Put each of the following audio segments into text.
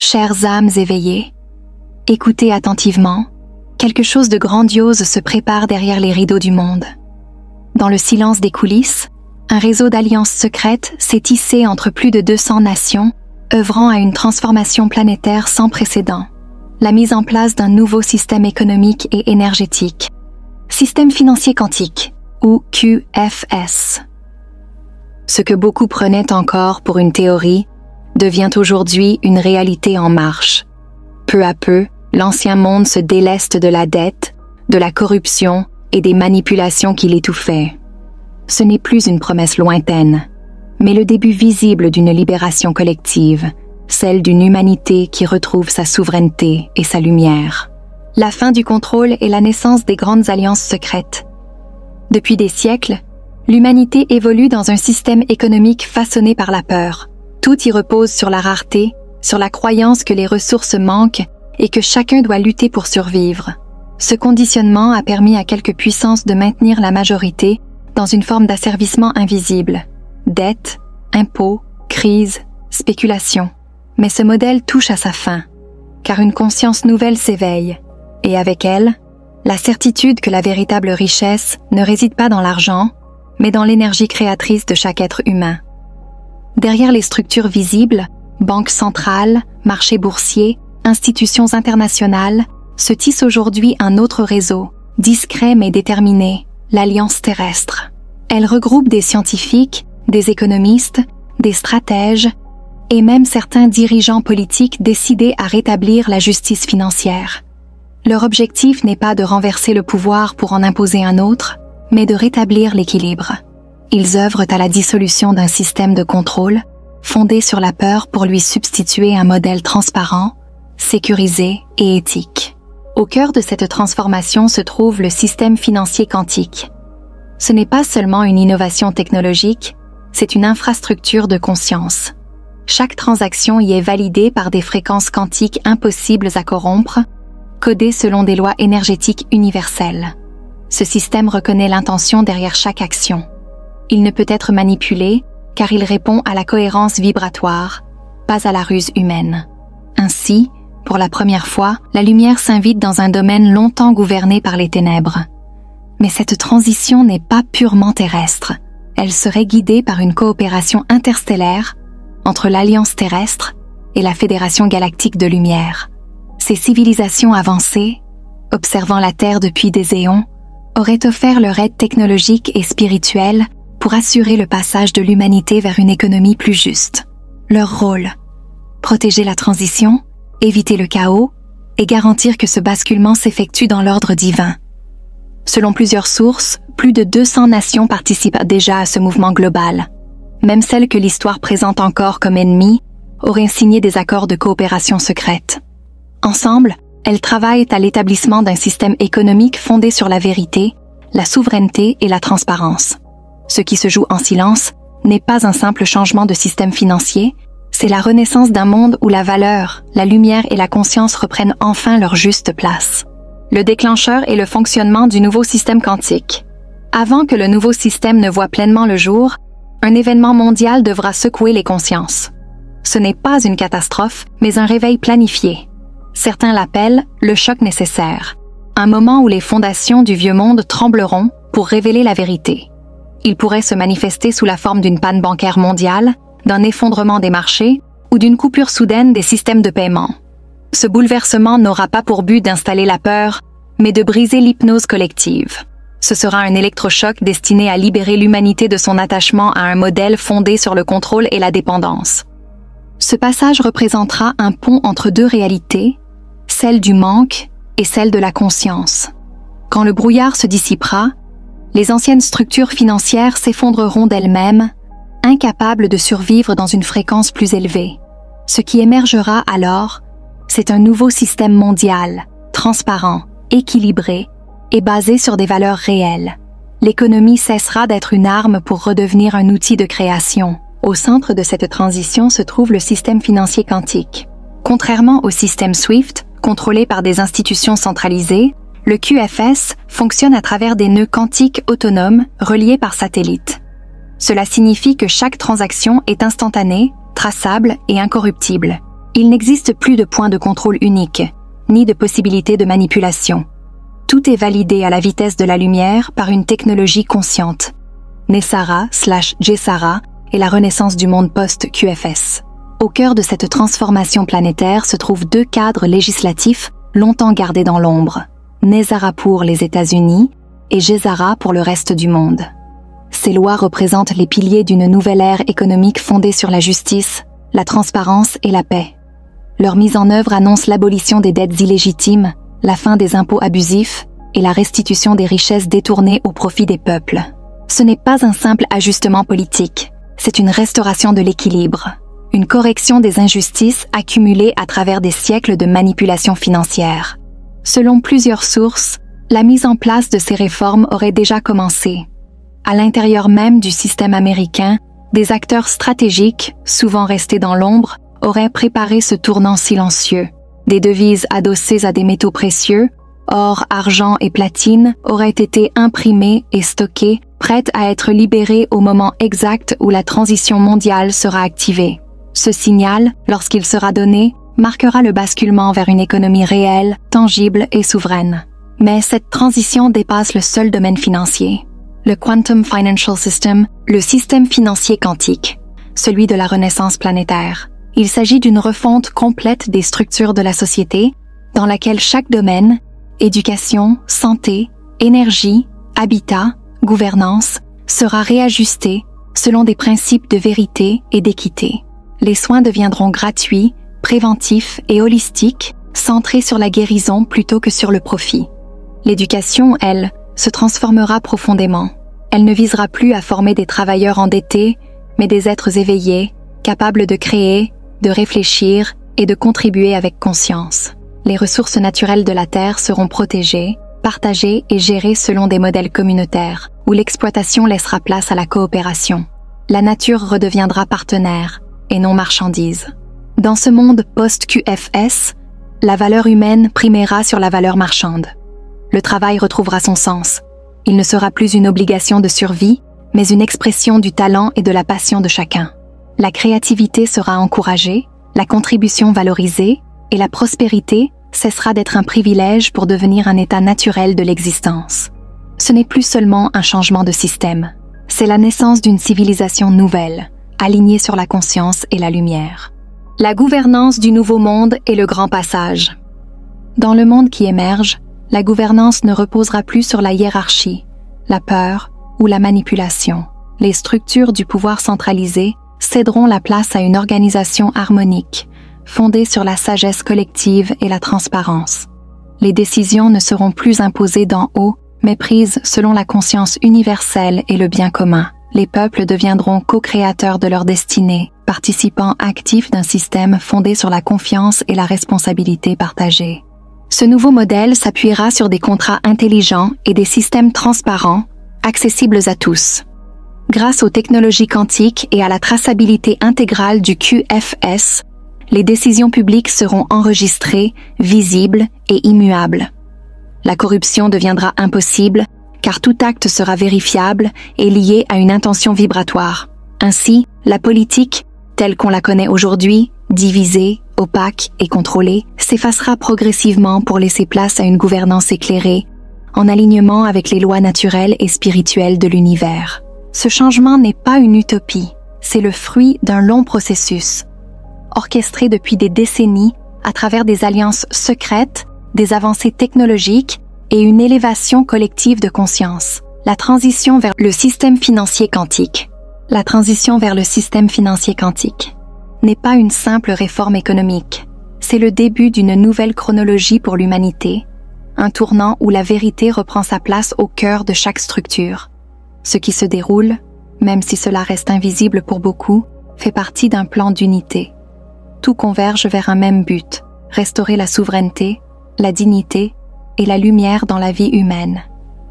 Chères âmes éveillées, écoutez attentivement, quelque chose de grandiose se prépare derrière les rideaux du monde. Dans le silence des coulisses, un réseau d'alliances secrètes s'est tissé entre plus de 200 nations, œuvrant à une transformation planétaire sans précédent. La mise en place d'un nouveau système économique et énergétique. Système financier quantique, ou QFS. Ce que beaucoup prenaient encore pour une théorie devient aujourd'hui une réalité en marche. Peu à peu, l'ancien monde se déleste de la dette, de la corruption et des manipulations qui l'étouffaient. Ce n'est plus une promesse lointaine, mais le début visible d'une libération collective, celle d'une humanité qui retrouve sa souveraineté et sa lumière. La fin du contrôle et la naissance des grandes alliances secrètes. Depuis des siècles, l'humanité évolue dans un système économique façonné par la peur. Tout y repose sur la rareté, sur la croyance que les ressources manquent et que chacun doit lutter pour survivre. Ce conditionnement a permis à quelques puissances de maintenir la majorité dans une forme d'asservissement invisible. Dette, impôts, crise, spéculation. Mais ce modèle touche à sa fin, car une conscience nouvelle s'éveille, et avec elle, la certitude que la véritable richesse ne réside pas dans l'argent, mais dans l'énergie créatrice de chaque être humain. Derrière les structures visibles, banques centrales, marchés boursiers, institutions internationales, se tisse aujourd'hui un autre réseau, discret mais déterminé, l'Alliance terrestre. Elle regroupe des scientifiques, des économistes, des stratèges, et même certains dirigeants politiques décidés à rétablir la justice financière. Leur objectif n'est pas de renverser le pouvoir pour en imposer un autre, mais de rétablir l'équilibre. Ils œuvrent à la dissolution d'un système de contrôle fondé sur la peur pour lui substituer un modèle transparent, sécurisé et éthique. Au cœur de cette transformation se trouve le système financier quantique. Ce n'est pas seulement une innovation technologique, c'est une infrastructure de conscience. Chaque transaction y est validée par des fréquences quantiques impossibles à corrompre, codées selon des lois énergétiques universelles. Ce système reconnaît l'intention derrière chaque action. Il ne peut être manipulé car il répond à la cohérence vibratoire, pas à la ruse humaine. Ainsi, pour la première fois, la lumière s'invite dans un domaine longtemps gouverné par les ténèbres. Mais cette transition n'est pas purement terrestre. Elle serait guidée par une coopération interstellaire entre l'Alliance terrestre et la Fédération galactique de lumière. Ces civilisations avancées, observant la Terre depuis des éons, auraient offert leur aide technologique et spirituelle pour assurer le passage de l'humanité vers une économie plus juste. Leur rôle: protéger la transition, éviter le chaos et garantir que ce basculement s'effectue dans l'ordre divin. Selon plusieurs sources, plus de 200 nations participent déjà à ce mouvement global. Même celles que l'histoire présente encore comme ennemies auraient signé des accords de coopération secrète. Ensemble, elles travaillent à l'établissement d'un système économique fondé sur la vérité, la souveraineté et la transparence. Ce qui se joue en silence n'est pas un simple changement de système financier, c'est la renaissance d'un monde où la valeur, la lumière et la conscience reprennent enfin leur juste place. Le déclencheur est le fonctionnement du nouveau système quantique. Avant que le nouveau système ne voie pleinement le jour, un événement mondial devra secouer les consciences. Ce n'est pas une catastrophe, mais un réveil planifié. Certains l'appellent le choc nécessaire, un moment où les fondations du vieux monde trembleront pour révéler la vérité. Il pourrait se manifester sous la forme d'une panne bancaire mondiale, d'un effondrement des marchés ou d'une coupure soudaine des systèmes de paiement. Ce bouleversement n'aura pas pour but d'installer la peur, mais de briser l'hypnose collective. Ce sera un électrochoc destiné à libérer l'humanité de son attachement à un modèle fondé sur le contrôle et la dépendance. Ce passage représentera un pont entre deux réalités, celle du manque et celle de la conscience. Quand le brouillard se dissipera, les anciennes structures financières s'effondreront d'elles-mêmes, incapables de survivre dans une fréquence plus élevée. Ce qui émergera alors, c'est un nouveau système mondial, transparent, équilibré et basé sur des valeurs réelles. L'économie cessera d'être une arme pour redevenir un outil de création. Au centre de cette transition se trouve le système financier quantique. Contrairement au système SWIFT, contrôlé par des institutions centralisées, le QFS fonctionne à travers des nœuds quantiques autonomes reliés par satellite. Cela signifie que chaque transaction est instantanée, traçable et incorruptible. Il n'existe plus de point de contrôle unique, ni de possibilité de manipulation. Tout est validé à la vitesse de la lumière par une technologie consciente. NESARA/GESARA est la renaissance du monde post-QFS. Au cœur de cette transformation planétaire se trouvent deux cadres législatifs longtemps gardés dans l'ombre. NESARA pour les États-Unis et GESARA pour le reste du monde. Ces lois représentent les piliers d'une nouvelle ère économique fondée sur la justice, la transparence et la paix. Leur mise en œuvre annonce l'abolition des dettes illégitimes, la fin des impôts abusifs et la restitution des richesses détournées au profit des peuples. Ce n'est pas un simple ajustement politique, c'est une restauration de l'équilibre, une correction des injustices accumulées à travers des siècles de manipulation financière. Selon plusieurs sources, la mise en place de ces réformes aurait déjà commencé. À l'intérieur même du système américain, des acteurs stratégiques, souvent restés dans l'ombre, auraient préparé ce tournant silencieux. Des devises adossées à des métaux précieux, or, argent et platine, auraient été imprimées et stockées, prêtes à être libérées au moment exact où la transition mondiale sera activée. Ce signal, lorsqu'il sera donné, marquera le basculement vers une économie réelle, tangible et souveraine. Mais cette transition dépasse le seul domaine financier. Le Quantum Financial System, le système financier quantique, celui de la renaissance planétaire. Il s'agit d'une refonte complète des structures de la société, dans laquelle chaque domaine, éducation, santé, énergie, habitat, gouvernance, sera réajusté selon des principes de vérité et d'équité. Les soins deviendront gratuits, préventifs et holistiques, centrés sur la guérison plutôt que sur le profit. L'éducation, elle, se transformera profondément. Elle ne visera plus à former des travailleurs endettés, mais des êtres éveillés, capables de créer, de réfléchir et de contribuer avec conscience. Les ressources naturelles de la Terre seront protégées, partagées et gérées selon des modèles communautaires, où l'exploitation laissera place à la coopération. La nature redeviendra partenaire, et non marchandise. Dans ce monde post-QFS, la valeur humaine primera sur la valeur marchande. Le travail retrouvera son sens. Il ne sera plus une obligation de survie, mais une expression du talent et de la passion de chacun. La créativité sera encouragée, la contribution valorisée, et la prospérité cessera d'être un privilège pour devenir un état naturel de l'existence. Ce n'est plus seulement un changement de système, c'est la naissance d'une civilisation nouvelle, alignée sur la conscience et la lumière. La gouvernance du nouveau monde est le grand passage. Dans le monde qui émerge, la gouvernance ne reposera plus sur la hiérarchie, la peur ou la manipulation. Les structures du pouvoir centralisé céderont la place à une organisation harmonique, fondée sur la sagesse collective et la transparence. Les décisions ne seront plus imposées d'en haut, mais prises selon la conscience universelle et le bien commun. Les peuples deviendront co-créateurs de leur destinée, participants actifs d'un système fondé sur la confiance et la responsabilité partagée. Ce nouveau modèle s'appuiera sur des contrats intelligents et des systèmes transparents, accessibles à tous. Grâce aux technologies quantiques et à la traçabilité intégrale du QFS, les décisions publiques seront enregistrées, visibles et immuables. La corruption deviendra impossible, car tout acte sera vérifiable et lié à une intention vibratoire. Ainsi, la politique, telle qu'on la connaît aujourd'hui, divisée, opaque et contrôlée, s'effacera progressivement pour laisser place à une gouvernance éclairée, en alignement avec les lois naturelles et spirituelles de l'univers. Ce changement n'est pas une utopie, c'est le fruit d'un long processus, orchestré depuis des décennies à travers des alliances secrètes, des avancées technologiques et une élévation collective de conscience. La transition vers le système financier quantique. La transition vers le système financier quantique n'est pas une simple réforme économique. C'est le début d'une nouvelle chronologie pour l'humanité, un tournant où la vérité reprend sa place au cœur de chaque structure. Ce qui se déroule, même si cela reste invisible pour beaucoup, fait partie d'un plan d'unité. Tout converge vers un même but, restaurer la souveraineté, la dignité et la lumière dans la vie humaine.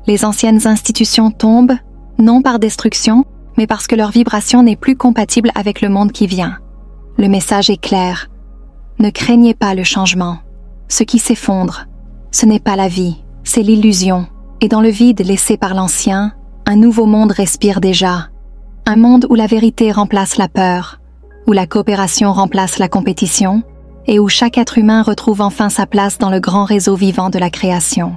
Les anciennes institutions tombent, non par destruction, mais parce que leur vibration n'est plus compatible avec le monde qui vient. Le message est clair. Ne craignez pas le changement. Ce qui s'effondre, ce n'est pas la vie, c'est l'illusion. Et dans le vide laissé par l'ancien, un nouveau monde respire déjà. Un monde où la vérité remplace la peur, où la coopération remplace la compétition, et où chaque être humain retrouve enfin sa place dans le grand réseau vivant de la création.